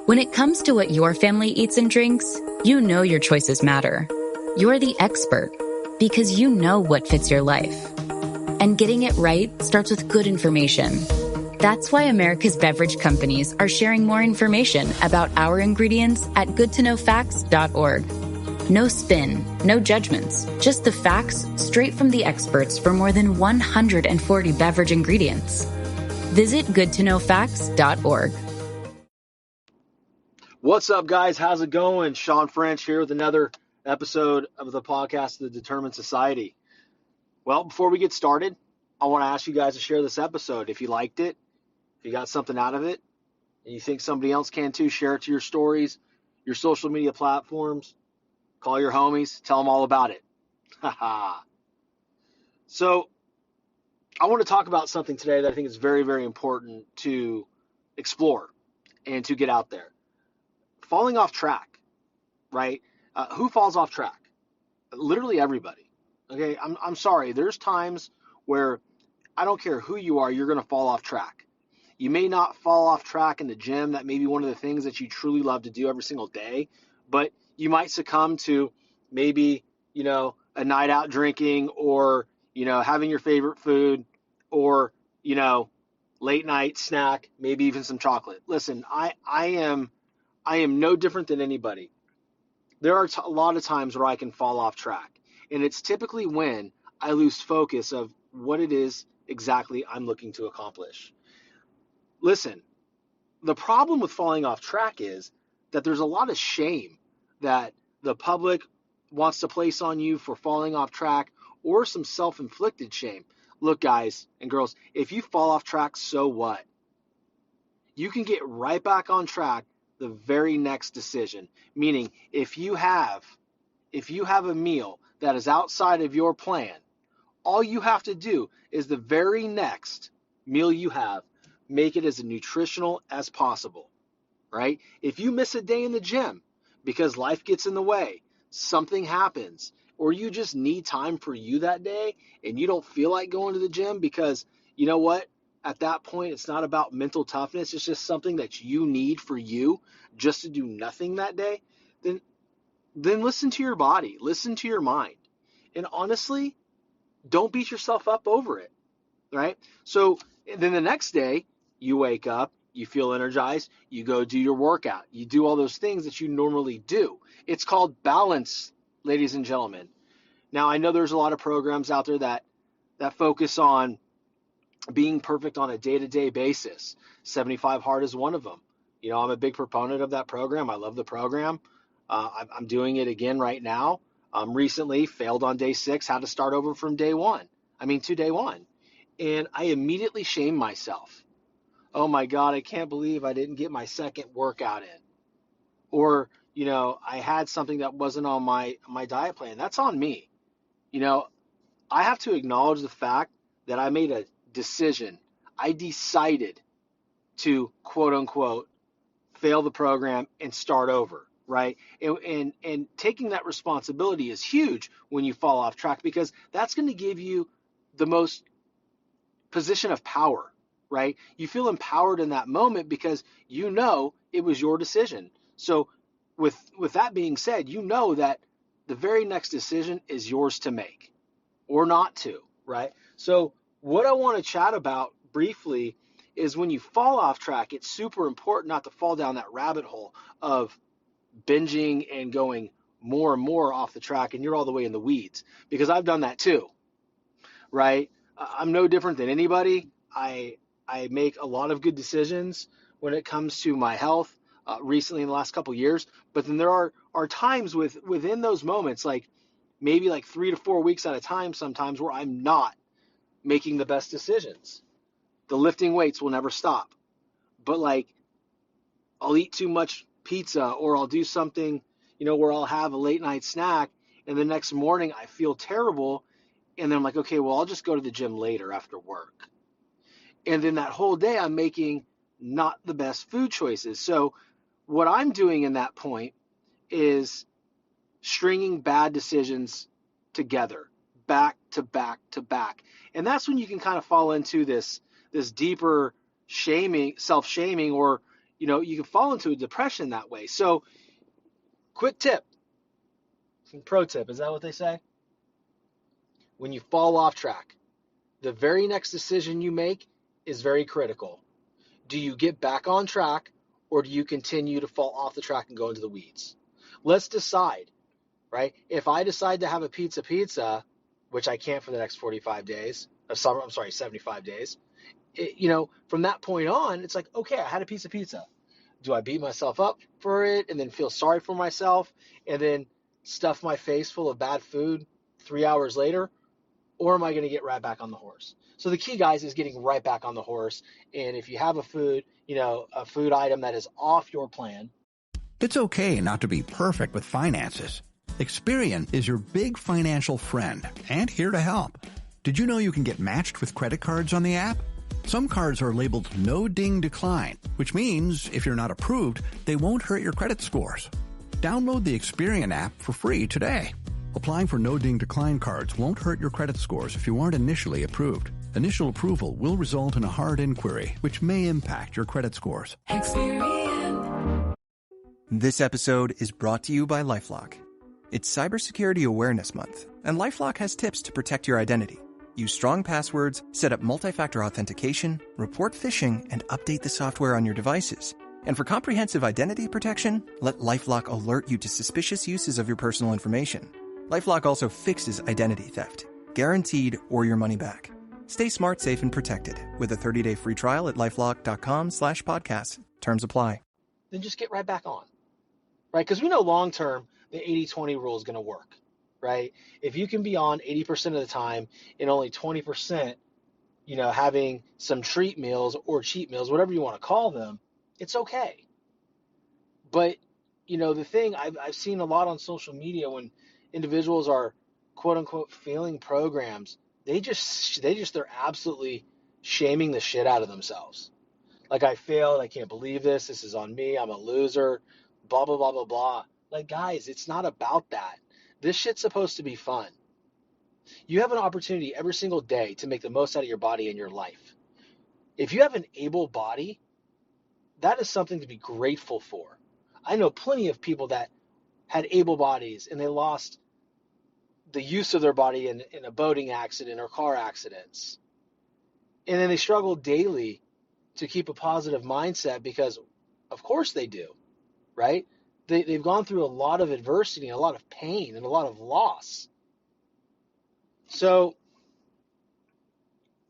When it comes to what your family eats and drinks, you know your choices matter. You're the expert because you know what fits your life. And getting it right starts with good information. That's why America's beverage companies are sharing more information about our ingredients at goodtoknowfacts.org. No spin, no judgments, just the facts straight from the experts for more than 140 beverage ingredients. Visit goodtoknowfacts.org. What's up, guys? How's it going? Sean French here with another episode of the podcast, The Determined Society. Well, before we get started, I want to ask you guys to share this episode. If you liked it, if you got something out of it, and you think somebody else can too, share it to your stories, your social media platforms, call your homies, tell them all about it. So I want to talk about something today that I think is very, very important to explore and to get out there. Falling off track, right? Who falls off track? Literally everybody. Okay, I'm sorry. There's times where I don't care who you are, you're going to fall off track. You may not fall off track in the gym. That may be one of the things that you truly love to do every single day, but you might succumb to maybe, a night out drinking or, having your favorite food or, late night snack, maybe even some chocolate. Listen, I am no different than anybody. There are a lot of times where I can fall off track, and it's typically when I lose focus of what it is exactly I'm looking to accomplish. Listen, the problem with falling off track is that there's a lot of shame that the public wants to place on you for falling off track, or some self-inflicted shame. Look, guys and girls, if you fall off track, so what? You can get right back on track the very next decision. Meaning, if you have a meal that is outside of your plan, all you have to do is the very next meal you have, make it as nutritional as possible, right? If you miss a day in the gym because life gets in the way, something happens, or you just need time for you that day and you don't feel like going to the gym because, you know what? At that point, it's not about mental toughness. It's just something that you need for you just to do nothing that day. Then listen to your body, listen to your mind. And honestly, don't beat yourself up over it, right? So then the next day, you wake up, you feel energized, you go do your workout, you do all those things that you normally do. It's called balance, ladies and gentlemen. Now, I know there's a lot of programs out there that focus on being perfect on a day-to-day basis. 75 Hard is one of them. I'm a big proponent of that program. I love the program. I'm doing it again right now. Recently failed on day 6, had to start over from day 1. To day 1. And I immediately shamed myself. Oh my God, I can't believe I didn't get my second workout in. Or, I had something that wasn't on my diet plan. That's on me. I have to acknowledge the fact that I made a decision. I decided to, quote unquote, fail the program and start over, right? And taking that responsibility is huge when you fall off track, because that's going to give you the most position of power, right? You feel empowered in that moment because it was your decision. So with that being said, that the very next decision is yours to make or not to, right? So what I want to chat about briefly is when you fall off track, it's super important not to fall down that rabbit hole of binging and going more and more off the track and you're all the way in the weeds, because I've done that too, right? I'm no different than anybody. I make a lot of good decisions when it comes to my health recently in the last couple of years, but then there are times within those moments, like maybe like 3 to 4 weeks at a time sometimes, where I'm not making the best decisions. The lifting weights will never stop, but like I'll eat too much pizza, or I'll do something, where I'll have a late night snack and the next morning I feel terrible. And then I'm like, okay, well, I'll just go to the gym later after work. And then that whole day I'm making not the best food choices. So what I'm doing in that point is stringing bad decisions together, back to back to back. And that's when you can kind of fall into this deeper shaming, self-shaming, or, you can fall into a depression that way. So quick tip, some pro tip, is that what they say? When you fall off track, the very next decision you make is very critical. Do you get back on track, or do you continue to fall off the track and go into the weeds? Let's decide, right? If I decide to have a pizza, which I can't for the next 45 days, 75 days, from that point on, it's like, okay, I had a piece of pizza. Do I beat myself up for it and then feel sorry for myself and then stuff my face full of bad food 3 hours later? Or am I going to get right back on the horse? So the key, guys, is getting right back on the horse. And if you have a food item that is off your plan. It's okay not to be perfect with finances. Experian is your big financial friend and here to help. Did you know you can get matched with credit cards on the app? Some cards are labeled no ding decline, which means if you're not approved, they won't hurt your credit scores. Download the Experian app for free today. Applying for no ding decline cards won't hurt your credit scores if you aren't initially approved. Initial approval will result in a hard inquiry, which may impact your credit scores. Experian. This episode is brought to you by LifeLock. It's Cybersecurity Awareness Month, and LifeLock has tips to protect your identity. Use strong passwords, set up multi-factor authentication, report phishing, and update the software on your devices. And for comprehensive identity protection, let LifeLock alert you to suspicious uses of your personal information. LifeLock also fixes identity theft, guaranteed or your money back. Stay smart, safe, and protected with a 30-day free trial at LifeLock.com/podcast. Terms apply. Then just get right back on, right? Because we know long-term, the 80-20 rule is going to work, right? If you can be on 80% of the time and only 20%, having some treat meals or cheat meals, whatever you want to call them, it's okay. But, the thing I've seen a lot on social media when individuals are quote unquote failing programs, they're absolutely shaming the shit out of themselves. Like, I failed. I can't believe this. This is on me. I'm a loser. Blah, blah, blah, blah, blah. Like, guys, it's not about that. This shit's supposed to be fun. You have an opportunity every single day to make the most out of your body and your life. If you have an able body, that is something to be grateful for. I know plenty of people that had able bodies and they lost the use of their body in a boating accident or car accidents. And then they struggle daily to keep a positive mindset because, of course, they do, right? They've gone through a lot of adversity and a lot of pain and a lot of loss. So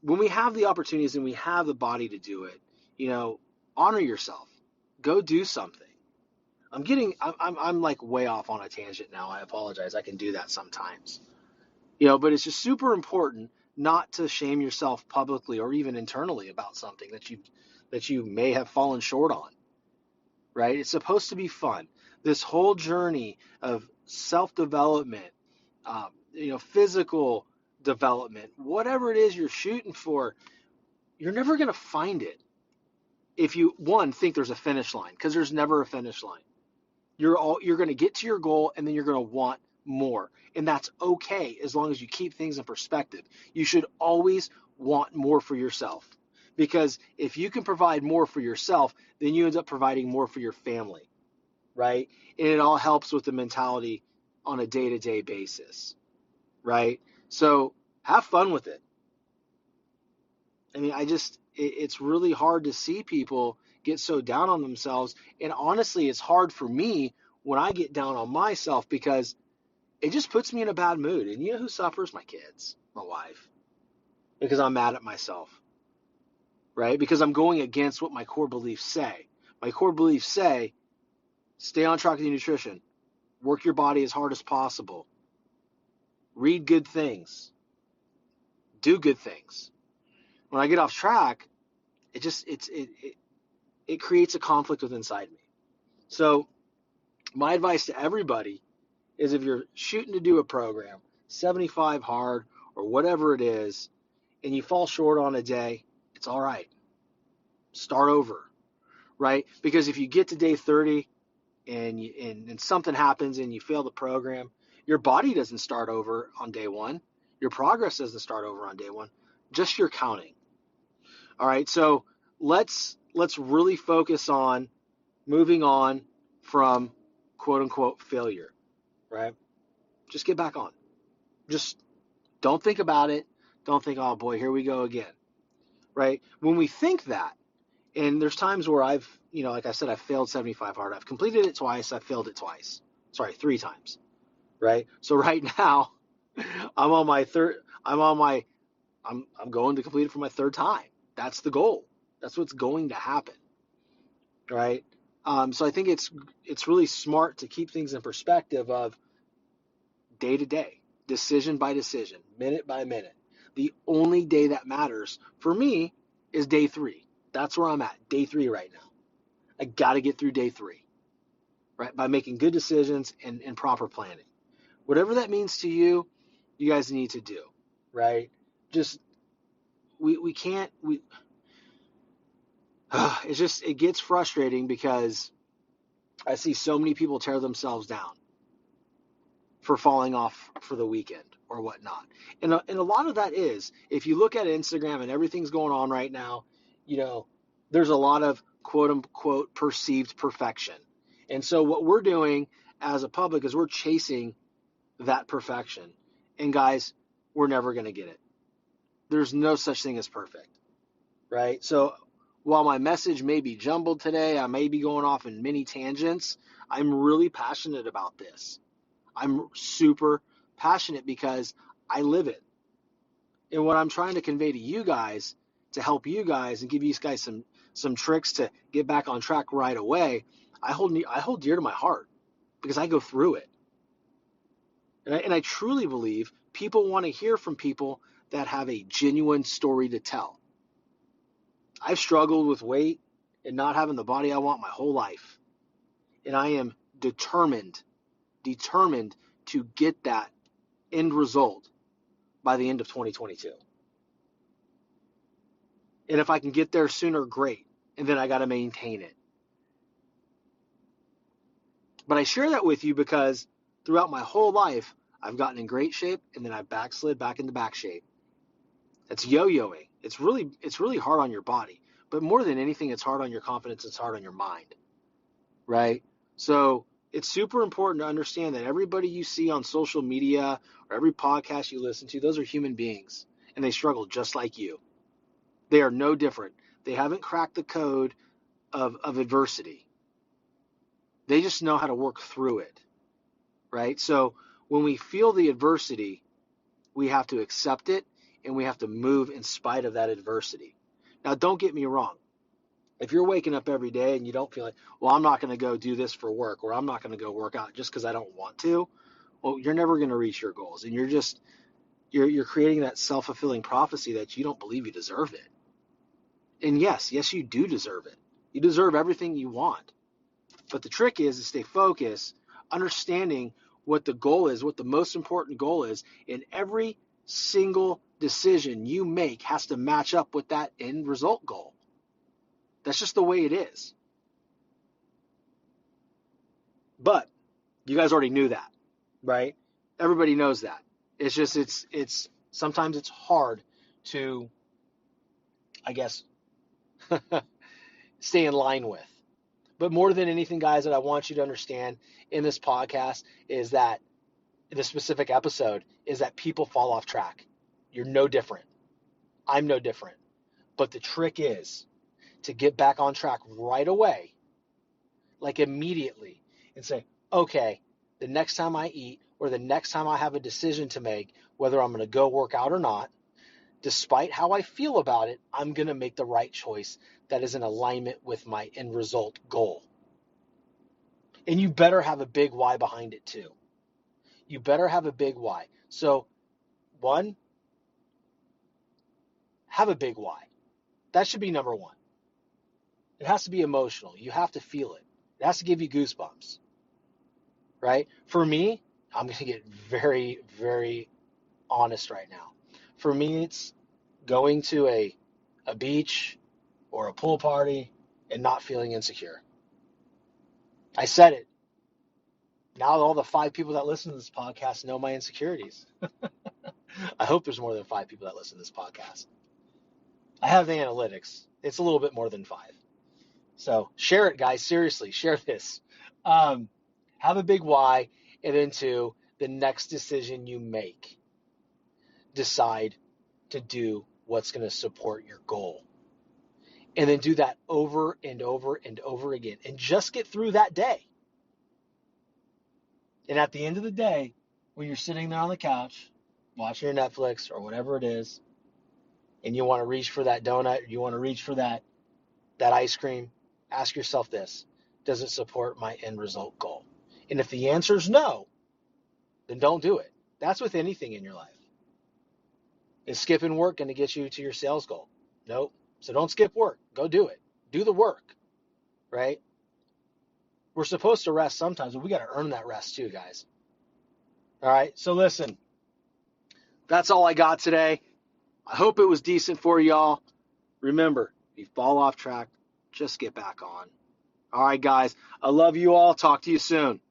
when we have the opportunities and we have the body to do it, honor yourself. Go do something. I'm like way off on a tangent now. I apologize. I can do that sometimes. But it's just super important not to shame yourself publicly or even internally about something that you may have fallen short on. Right? It's supposed to be fun. This whole journey of self-development, physical development, whatever it is you're shooting for, you're never going to find it if you, think there's a finish line, because there's never a finish line. You're going to get to your goal, and then you're going to want more. And that's okay as long as you keep things in perspective. You should always want more for yourself, because if you can provide more for yourself, then you end up providing more for your family, right? And it all helps with the mentality on a day-to-day basis, right? So have fun with it. I mean, it's really hard to see people get so down on themselves. And honestly, it's hard for me when I get down on myself because it just puts me in a bad mood. And you know who suffers? My kids, my wife, because I'm mad at myself, right? Because I'm going against what my core beliefs say. My core beliefs say, stay on track with your nutrition, work your body as hard as possible, read good things, do good things. When I get off track, it creates a conflict within inside me. So my advice to everybody is, if you're shooting to do a program, 75 hard or whatever it is, and you fall short on a day, it's all right. Start over, right? Because if you get to day 30 and something happens and you fail the program, your body doesn't start over on day one. Your progress doesn't start over on day one. Just your counting. All right, so let's really focus on moving on from quote unquote failure, right? Just get back on. Just don't think about it. Don't think, oh boy, here we go again, right? When we think that, and there's times where I've, like I said, I've failed 75 hard. I've completed it twice. I've failed it twice. Sorry, 3 times, right? So right now, I'm on my third. I'm going to complete it for my third time. That's the goal. That's what's going to happen, right? So I think it's really smart to keep things in perspective of day to day, decision by decision, minute by minute. The only day that matters for me is day 3. That's where I'm at, day 3 right now. I got to get through day 3, right? By making good decisions and proper planning. Whatever that means to you, you guys need to do, right? Just, we can't, it gets frustrating because I see so many people tear themselves down for falling off for the weekend or whatnot. And a lot of that is, if you look at Instagram and everything's going on right now, there's a lot of quote unquote perceived perfection. And so what we're doing as a public is we're chasing that perfection. And guys, we're never going to get it. There's no such thing as perfect, right? So while my message may be jumbled today, I may be going off in many tangents, I'm really passionate about this. I'm super passionate because I live it. And what I'm trying to convey to you guys, to help you guys and give you guys some tricks to get back on track right away, I hold dear to my heart because I go through it. And I truly believe people want to hear from people that have a genuine story to tell. I've struggled with weight and not having the body I want my whole life. And I am determined to get that end result by the end of 2022. And if I can get there sooner, great. And then I got to maintain it. But I share that with you because throughout my whole life, I've gotten in great shape and then I backslid back into back shape. It's yo-yoing. It's really hard on your body. But more than anything, it's hard on your confidence. It's hard on your mind, right? So it's super important to understand that everybody you see on social media or every podcast you listen to, those are human beings, and they struggle just like you. They are no different. They haven't cracked the code of adversity. They just know how to work through it, right? So when we feel the adversity, we have to accept it, and we have to move in spite of that adversity. Now, don't get me wrong. If you're waking up every day and you don't feel like, well, I'm not going to go do this for work, or I'm not going to go work out just because I don't want to, well, you're never going to reach your goals. And you're creating that self-fulfilling prophecy that you don't believe you deserve it. And yes, you do deserve it. You deserve everything you want. But the trick is to stay focused, understanding what the goal is, what the most important goal is, and every single decision you make has to match up with that end result goal. That's just the way it is. But you guys already knew that, right? Everybody knows that. It's just, it's sometimes it's hard to, I guess, stay in line with. But more than anything, guys, that I want you to understand in this podcast is that the specific episode is that people fall off track. You're no different. I'm no different. But the trick is to get back on track right away, like immediately, and say, okay, the next time I eat or the next time I have a decision to make, whether I'm going to go work out or not, despite how I feel about it, I'm going to make the right choice that is in alignment with my end result goal. And you better have a big why behind it too. You better have a big why. So, 1, have a big why. That should be number 1. It has to be emotional. You have to feel it. It has to give you goosebumps, right? For me, I'm going to get very, very honest right now. For me, it's going to a beach or a pool party and not feeling insecure. I said it. Now all the 5 people that listen to this podcast know my insecurities. I hope there's more than 5 people that listen to this podcast. I have the analytics. It's a little bit more than 5. So share it, guys. Seriously, share this. Have a big why, and then two, the next decision you make, decide to do what's going to support your goal. And then do that over and over and over again. And just get through that day. And at the end of the day, when you're sitting there on the couch, watching your Netflix or whatever it is, and you want to reach for that donut, you want to reach for that ice cream, ask yourself this: does it support my end result goal? And if the answer is no, then don't do it. That's with anything in your life. Is skipping work going to get you to your sales goal? Nope. So don't skip work. Go do it. Do the work, right? We're supposed to rest sometimes, but we got to earn that rest too, guys. All right. So listen, that's all I got today. I hope it was decent for y'all. Remember, if you fall off track, just get back on. All right, guys. I love you all. Talk to you soon.